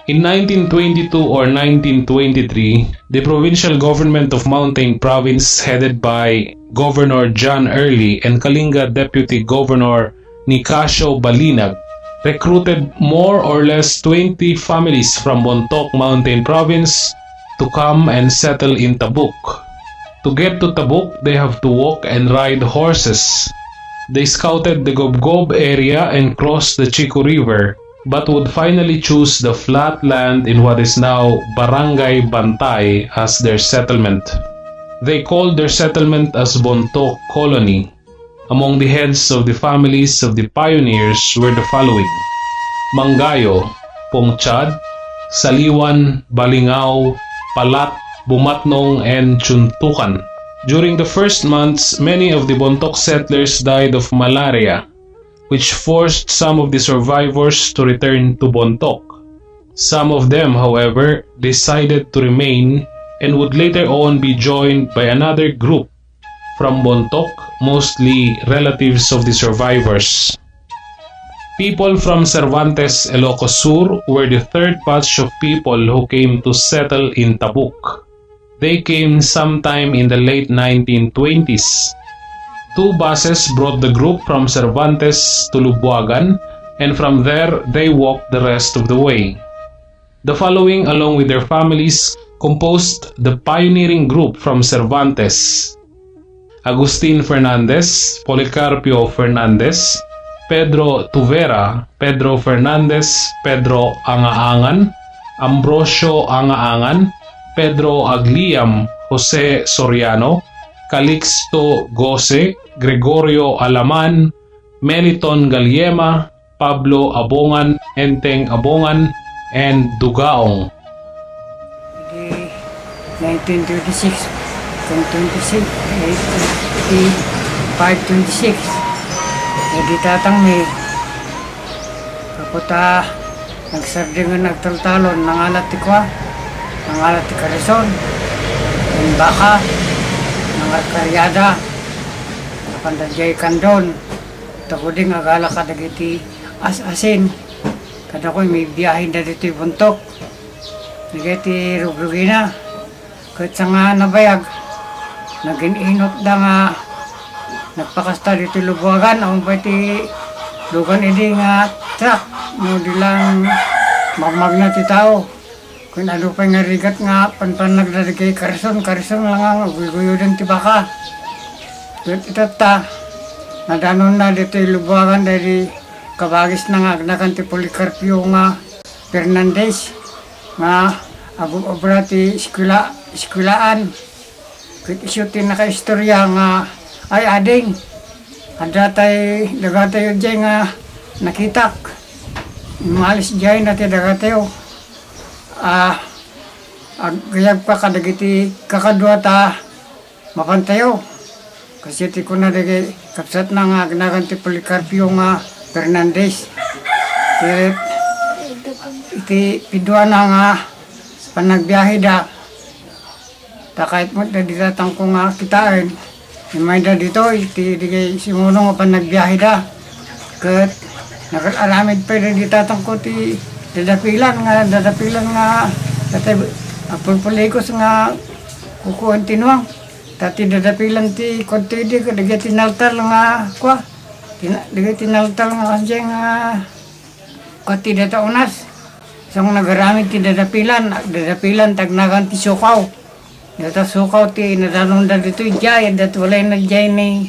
In 1922 or 1923, the provincial government of Mountain Province headed by Governor John Early and Kalinga Deputy Governor Nicasio Balinag recruited more or less 20 families from Bontoc Mountain Province to come and settle in Tabuk. To get to Tabuk, they have to walk and ride horses. They scouted the Gobgob area and crossed the Chico River, but would finally choose the flat land in what is now Barangay Bantay as their settlement. They called their settlement as Bontoc Colony. Among the heads of the families of the pioneers were the following: Mangayo, Pongchad, Saliwan, Balingao, Palat, Bumatnong, and Chuntukan. During the first months, many of the Bontoc settlers died of malaria, which forced some of the survivors to return to Bontoc. Some of them, however, decided to remain and would later on be joined by another group from Bontoc, mostly relatives of the survivors. People from Cervantes, Ilocos Sur were the third batch of people who came to settle in Tabuk. They came sometime in the late 1920s. Two buses brought the group from Cervantes to Lubuagan, and from there they walked the rest of the way. The following, along with their families, composed the pioneering group from Cervantes: Agustin Fernandez, Policarpio Fernandez, Pedro Tuvera, Pedro Fernandez, Pedro Angaangan, Ambrosio Angaangan, Pedro Agliam, Jose Soriano, Calixto Gose, Gregorio Alaman, Meliton Galiema, Pablo Abongan, Enteng Abongan, and Dugaong. 1936 from 26, 526. Jadi tatang may kaputa nagsardingan nagtaltalon nangalat ti kwa, nangalat ti Karison, ng baka, nangarkaryada, napandadjay kandon, takuding agala ka dagiti as-asin, kada ko'y may biyahin na dito yung Bontoc, nagiti rugrugina, kahit sa nga nabayag, naging-inot na nga, nagpakasta dito Lubuagan, ang pati lugan ini nga truck, no dilang magmag na ti tao. Kung ano pa nga rigat nga, panpan naglalagay Karison lang nga, guyo din ti baka. At itata, nadanon na dito Lubuagan dahil kabagis na nga, agnakan ti Policarpio nga Fernandez, nga abra ti eskulaan. Kung isyutin na ka-istorya nga, ay ading, dagatay yun dyan nga nakitak. Maalis dyan natin dagatayo. Gayag pa kadagiti kakadwa ta mapantayo. Kasi ti ko na dagi kapsat na nga agnagan ti Policarpio nga Fernandez. Iti pidwa na nga panagbiyahe da. Kahit mo na ditatang ko nga kitain. May da dito, iti digay simunong nga panagbiyahe da. Kat nakaramid pa rin ditatang ko ti dadapilan nga apulpulikos nga kukuhan tinuang. Tati dadapilan ti konti di ka digay tinaltal nga kwa. Digay tinaltal nga kasi nga kwati data unas. Isang nagaramid ti dadapilan tagnagan ti sukaw. Data sukaw ti nadanong da dito jay, dati walay na jay ni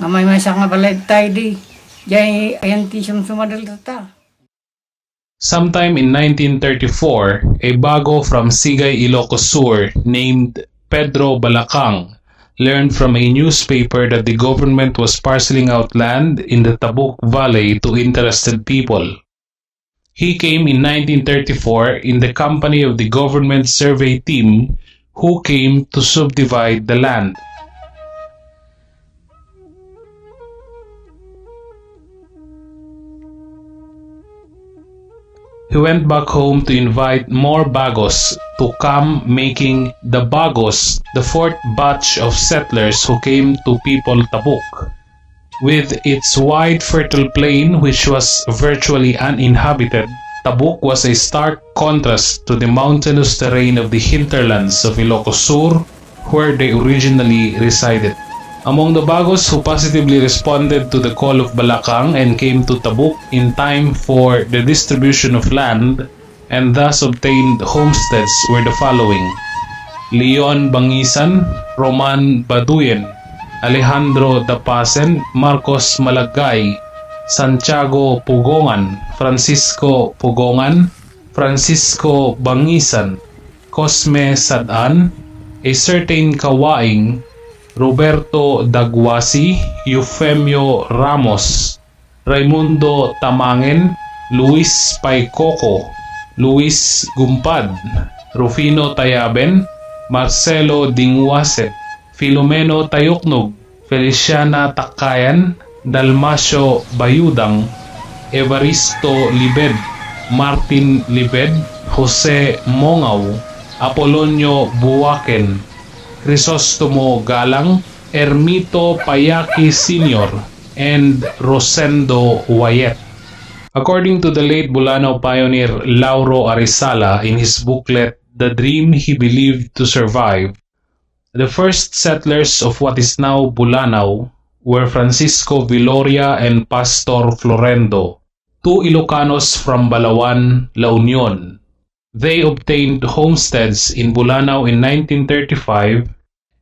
may masa nga balay tayo di. Jay ayan ti sumsumadal data. Sometime in 1934, a bago from Sigay, Ilocos Sur named Pedro Balacang learned from a newspaper that the government was parceling out land in the Tabuk Valley to interested people. He came in 1934 in the company of the government survey team who came to subdivide the land. He went back home to invite more Bagos to come, making the Bagos the fourth batch of settlers who came to people Tabuk. With its wide fertile plain which was virtually uninhabited, Tabuk was a stark contrast to the mountainous terrain of the hinterlands of Ilocos Sur, where they originally resided. Among the Bagos who positively responded to the call of Balakang and came to Tabuk in time for the distribution of land and thus obtained homesteads were the following: Leon Bangisan, Roman Baduyen, Alejandro Dapasen, Marcos Malagay, Santiago Pugongan, Francisco Pugongan, Francisco Bangisan, Cosme Sadan, a certain Kawaing, Roberto Dagwasi, Eufemio Ramos, Raimundo Tamangen, Luis Paicoco, Luis Gumpad, Rufino Tayaben, Marcelo Dingwaset, Filomeno Tayoknog, Feliciana Takayan, Dalmasio Bayudang, Evaristo Libed, Martin Libed, Jose Mongaw, Apolonio Buwaken, Crisostomo Galang, Ermito Payaki Sr., and Rosendo Wayet. According to the late Bulanao pioneer Lauro Arizala in his booklet The Dream He Believed to Survive, the first settlers of what is now Bulanao were Francisco Viloria and Pastor Florendo, two Ilocanos from Balawan, La Union. They obtained homesteads in Bulanao in 1935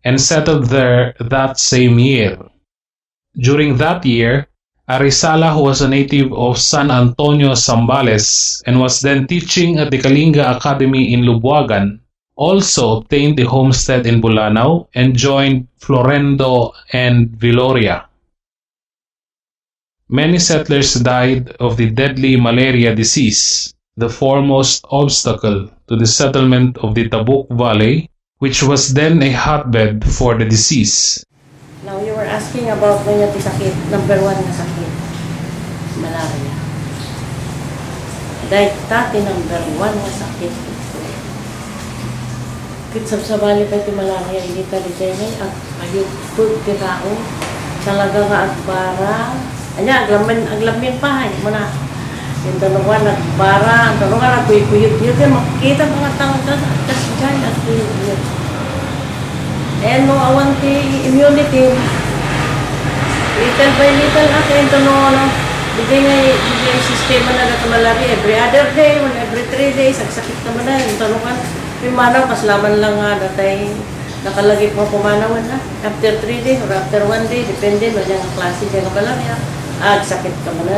and settled there that same year. During that year, Arizala, who was a native of San Antonio, Zambales, and was then teaching at the Kalinga Academy in Lubuagan, also obtained a homestead in Bulanao and joined Florendo and Viloria. Many settlers died of the deadly malaria disease, the foremost obstacle to the settlement of the Tabuk Valley, which was then a hotbed for the disease. Now you were asking about when yung sakit, number 1 na sakit, malaria. Dahil dati number 1 na sakit, kitsab-sabali pa iti malaria, hindi tali dyan ay ayog food kirao, talaga nga agbara, anya, aglamin pa, mo na. Yung dalawa, nagbara, ang dalawa, nagkuyot-kuyot, yun, makikita mga tao kasi dyan, nagkuyot-kuyot. And no, awan ti immunity, little by little akin, ito no, bigay nga sistema na natin malaria, every other day, every 3 days, nagsakit naman na, yung tanungan, yung manaw, paslaman lang nga, datay, nakalagay mo pumanawan na, after 3 days, or after 1 day, depende, magyan ang klase dyan ng malaria, sakit ka mo na,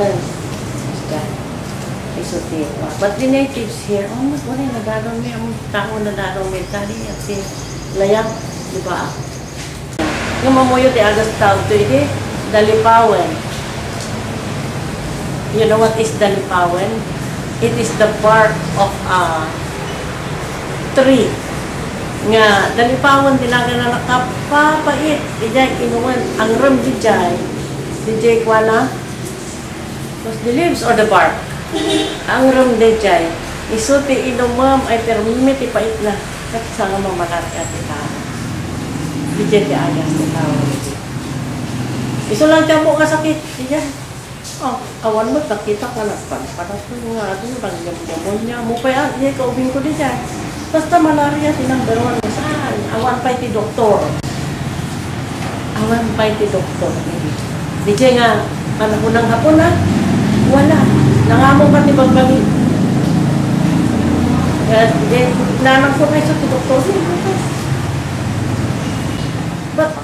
but the natives here, oh, mas wala, nadarong may, ang tao nadarong may tali, at si Layang, di ba? Yung mamuyo di agas tao ito, iti, dalipawen. You know what is dalipawen? It is the bark of a tree. Nga, dalipawen, dinaga na nakapapait, ijay, inuwan, ang ram dijay, dijay kwa na, was the leaves or the bark? Ang ram dijay, isuti inumam, ay permit, ipait na, at sanga mamatati at itahan. Dijay di agas di tao. Iso lang siya mo kasakit. Diyan. Oh, awan mo, takita ka na. Panas mo nga ito, pag-gamon niya. Mupaya, diyan, kaubing ko di dyan. Basta malaria, number 1 mo saan. Awan pa iti doktor. Awan pa iti doktor. Dijay nga, panahon ng hapon na, wala. Nangamong pati bagbagi. Kaya, dijay, nanang ko na isa ti doktor.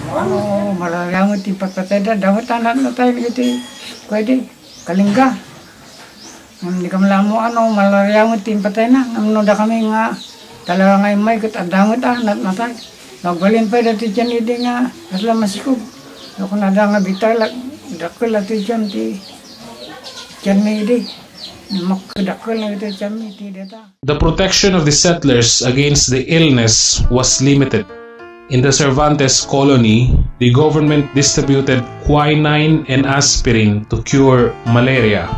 Ano, malalangot yung pagkateda, dapat anak na tayo gitu, pwede, Kalinga. Hindi ka malamo, ano, malalangot yung patay na, ano da kami nga, talaga ngayon may katadangot anak na tayo. Nagbalin pa dati dyan, hindi nga, asla masikog. Ako na da nga bitay, dakol dati dyan, dyan may hindi. Makadakol na ito dyan may hindi data. The protection of the settlers against the illness was limited. In the Cervantes colony, the government distributed quinine and aspirin to cure malaria.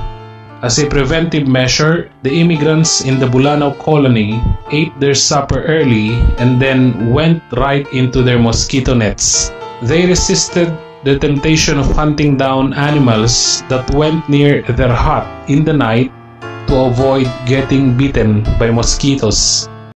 As a preventive measure, the immigrants in the Bulanao colony ate their supper early and then went right into their mosquito nets. They resisted the temptation of hunting down animals that went near their hut in the night to avoid getting bitten by mosquitoes.